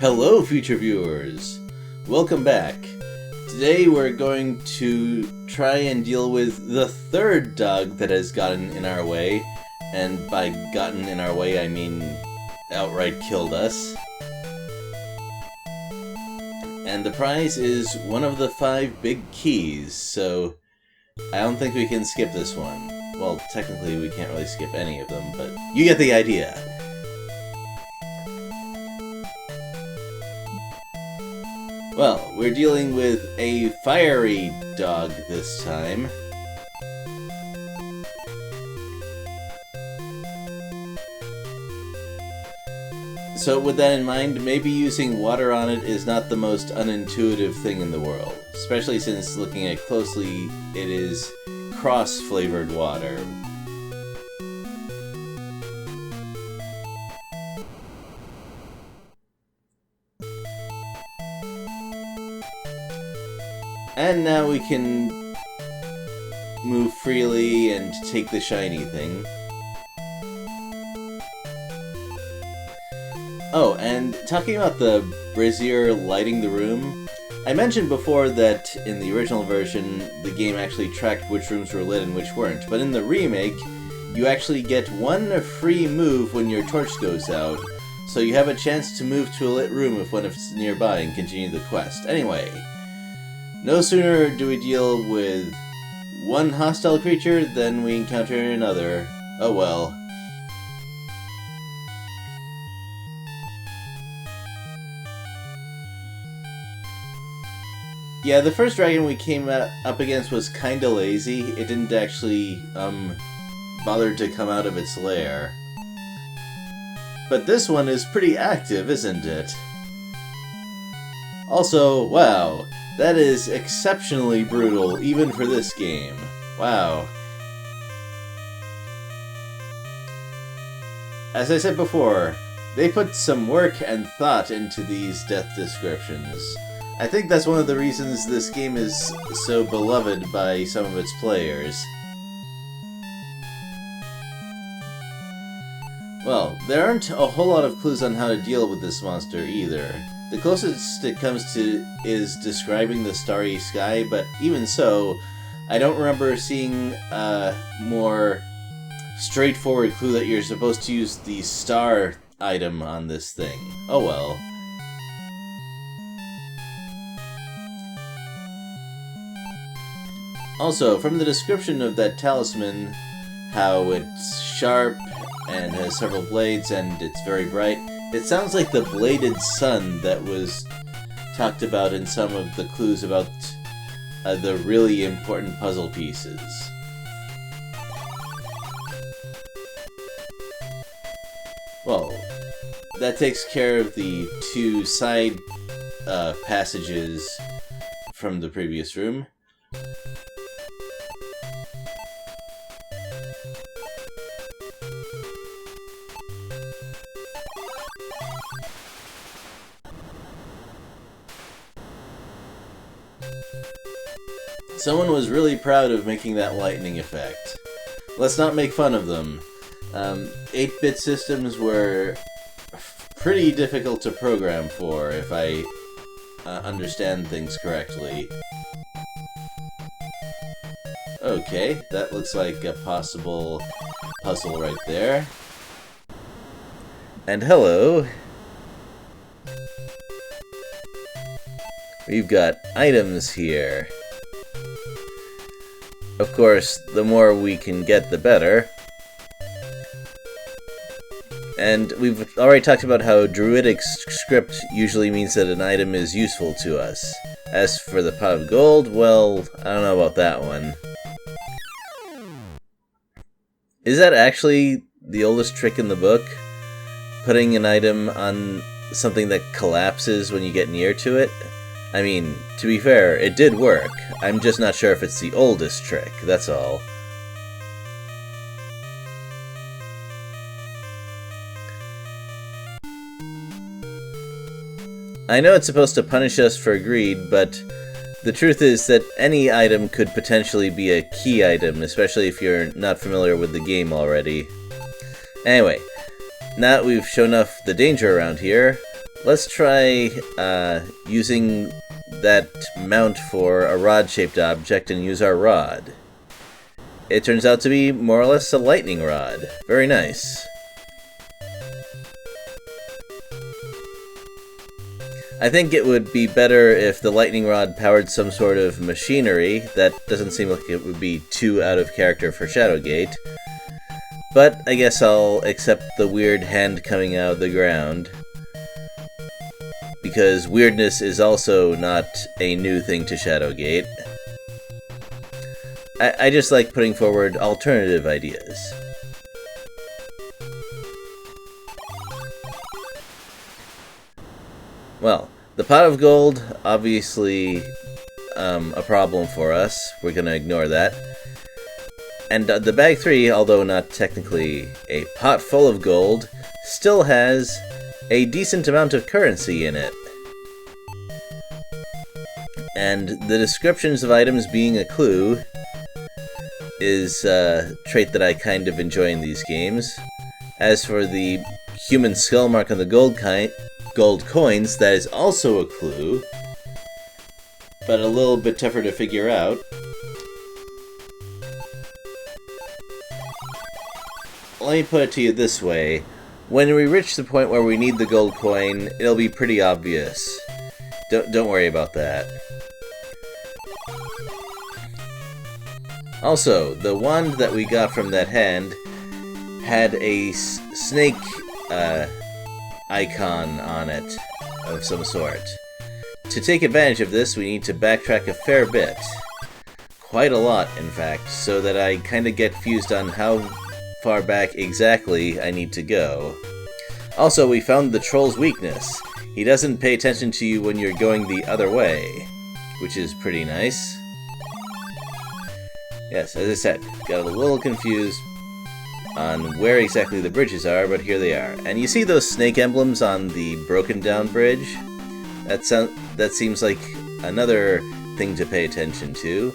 Hello, future viewers! Welcome back. Today we're going to try and deal with the third dog that has gotten in our way. And by gotten in our way, I mean outright killed us. And the prize is one of the 5 big keys, so I don't think we can skip this one. Well, technically we can't really skip any of them, but you get the idea. Well, we're dealing with a fiery dog this time. So with that in mind, maybe using water on it is not the most unintuitive thing in the world, especially since looking at it closely, it is cross-flavored water. And now we can move freely and take the shiny thing. Oh, and talking about the brazier lighting the room, I mentioned before that in the original version, the game actually tracked which rooms were lit and which weren't, but in the remake, you actually get one free move when your torch goes out, so you have a chance to move to a lit room if one is nearby and continue the quest. Anyway, no sooner do we deal with one hostile creature than we encounter another. Oh well. Yeah, the first dragon we came up against was kinda lazy. It didn't actually, bother to come out of its lair. But this one is pretty active, isn't it? Also, wow, that is exceptionally brutal, even for this game. Wow. As I said before, they put some work and thought into these death descriptions. I think that's one of the reasons this game is so beloved by some of its players. Well, there aren't a whole lot of clues on how to deal with this monster either. The closest it comes to is describing the starry sky, but even so, I don't remember seeing a more straightforward clue that you're supposed to use the star item on this thing. Oh well. Also, from the description of that talisman, how it's sharp and has several blades and it's very bright, it sounds like the bladed sun that was talked about in some of the clues about the really important puzzle pieces. Well, that takes care of the 2 side passages from the previous room. Someone was really proud of making that lightning effect. Let's not make fun of them. 8-bit systems were pretty difficult to program for, if I understand things correctly. Okay, that looks like a possible puzzle right there. And hello! We've got items here. Of course, the more we can get, the better. And we've already talked about how druidic script usually means that an item is useful to us. As for the pot of gold, well, I don't know about that one. Is that actually the oldest trick in the book? Putting an item on something that collapses when you get near to it? I mean, to be fair, it did work. I'm just not sure if it's the oldest trick, that's all. I know it's supposed to punish us for greed, but the truth is that any item could potentially be a key item, especially if you're not familiar with the game already. Anyway, now that we've shown off the danger around here, Let's try using that mount for a rod-shaped object and use our rod. It turns out to be more or less a lightning rod. Very nice. I think it would be better if the lightning rod powered some sort of machinery. That doesn't seem like it would be too out of character for Shadowgate. But I guess I'll accept the weird hand coming out of the ground. Because weirdness is also not a new thing to Shadowgate. I just like putting forward alternative ideas. Well, the pot of gold, obviously a problem for us. We're gonna ignore that. And the bag 3, although not technically a pot full of gold, still has a decent amount of currency in it. And the descriptions of items being a clue is a trait that I kind of enjoy in these games. As for the human skull mark on the gold coins, that is also a clue, but a little bit tougher to figure out. Let me put it to you this way. When we reach the point where we need the gold coin, it'll be pretty obvious. Don't worry about that. Also, the wand that we got from that hand had a snake icon on it of some sort. To take advantage of this, we need to backtrack a fair bit. Quite a lot, in fact, so that I kind of get fused on how far back exactly I need to go. Also, we found the troll's weakness. He doesn't pay attention to you when you're going the other way, which is pretty nice. Yes, as I said, got a little confused on where exactly the bridges are, but here they are. And you see those snake emblems on the broken down bridge? That seems like another thing to pay attention to.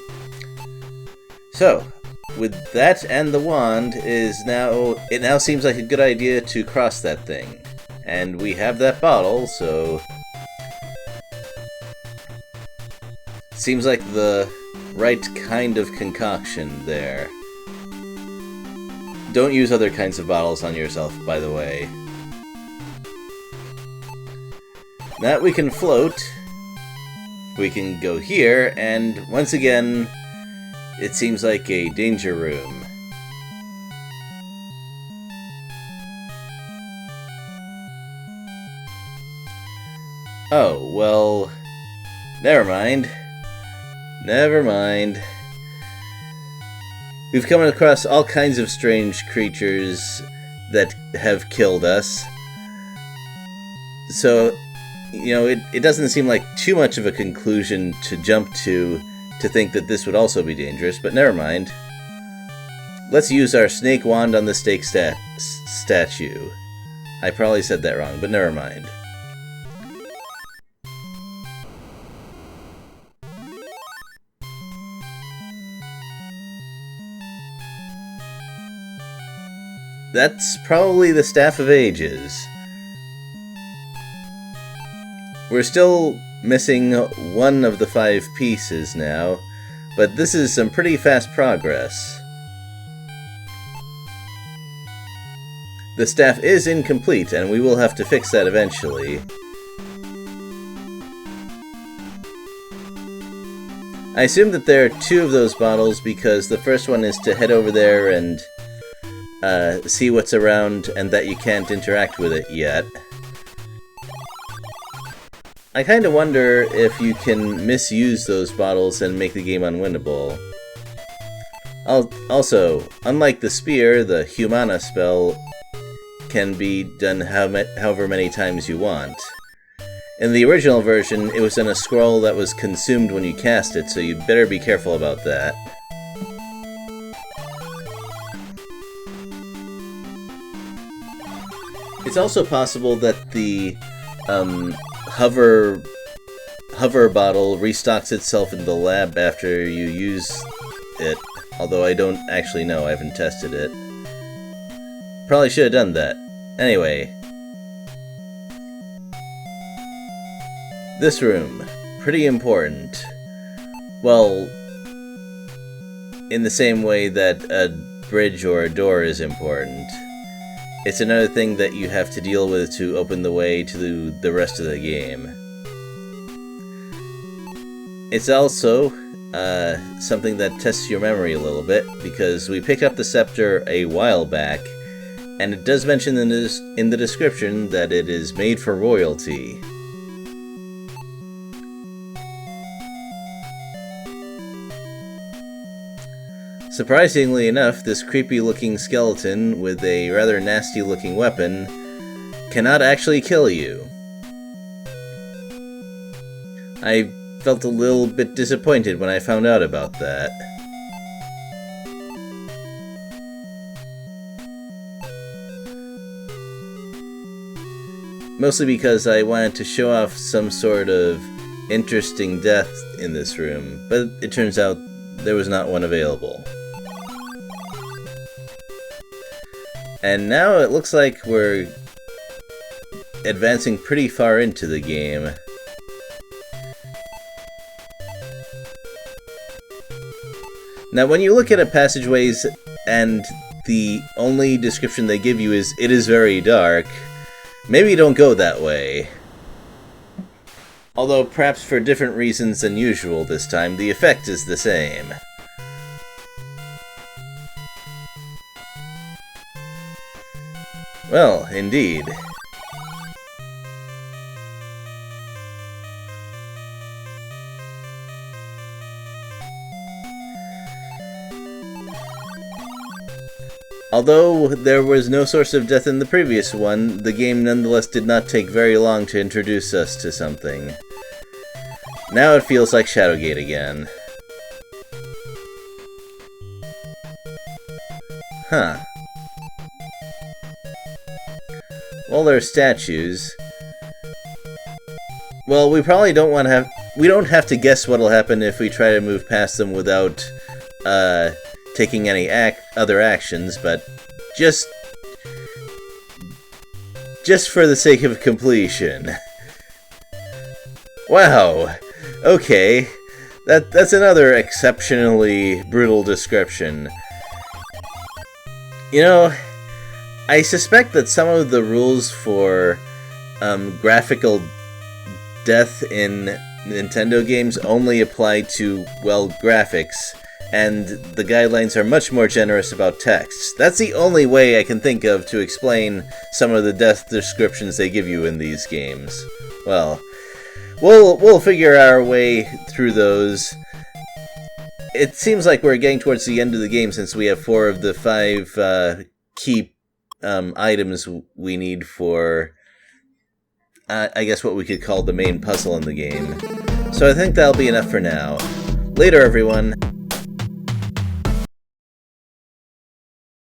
So, with that and the wand, it now seems like a good idea to cross that thing. And we have that bottle, so seems like the right kind of concoction there. Don't use other kinds of bottles on yourself, by the way. Now that we can float, we can go here, and once again, it seems like a danger room. Oh, well, never mind. Never mind. We've come across all kinds of strange creatures that have killed us. So, you know, it doesn't seem like too much of a conclusion to jump to think that this would also be dangerous, but never mind. Let's use our snake wand on the stake statue. I probably said that wrong, but never mind. That's probably the Staff of Ages. We're still missing one of the 5 pieces now, but this is some pretty fast progress. The staff is incomplete, and we will have to fix that eventually. I assume that there are 2 of those bottles because the first one is to head over there and see what's around and that you can't interact with it yet. I kinda wonder if you can misuse those bottles and make the game unwinnable. Also, unlike the spear, the Humana spell can be done however many times you want. In the original version, it was in a scroll that was consumed when you cast it, so you'd better be careful about that. It's also possible that the hover bottle restocks itself in the lab after you use it, although I don't actually know, I haven't tested it. Probably should have done that. Anyway. This room. Pretty important. Well, in the same way that a bridge or a door is important. It's another thing that you have to deal with to open the way to the rest of the game. It's also something that tests your memory a little bit, because we picked up the scepter a while back, and it does mention in the description that it is made for royalty. Surprisingly enough, this creepy-looking skeleton with a rather nasty-looking weapon cannot actually kill you. I felt a little bit disappointed when I found out about that. Mostly because I wanted to show off some sort of interesting death in this room, but it turns out there was not one available. And now it looks like we're advancing pretty far into the game. Now when you look at a passageways and the only description they give you is, "It is very dark," maybe don't go that way. Although perhaps for different reasons than usual this time, the effect is the same. Well, indeed. Although there was no source of death in the previous one, the game nonetheless did not take very long to introduce us to something. Now it feels like Shadowgate again. Huh. Well, there are statues. Well, we probably don't want to have... We don't have to guess what'll happen if we try to move past them without, taking any other actions, but just for the sake of completion. Wow! Okay. That's another exceptionally brutal description. You know, I suspect that some of the rules for graphical death in Nintendo games only apply to, well, graphics, and the guidelines are much more generous about text. That's the only way I can think of to explain some of the death descriptions they give you in these games. Well, we'll figure our way through those. It seems like we're getting towards the end of the game since we have 4 of the 5 key items we need for, I guess what we could call the main puzzle in the game. So I think that'll be enough for now. Later, everyone!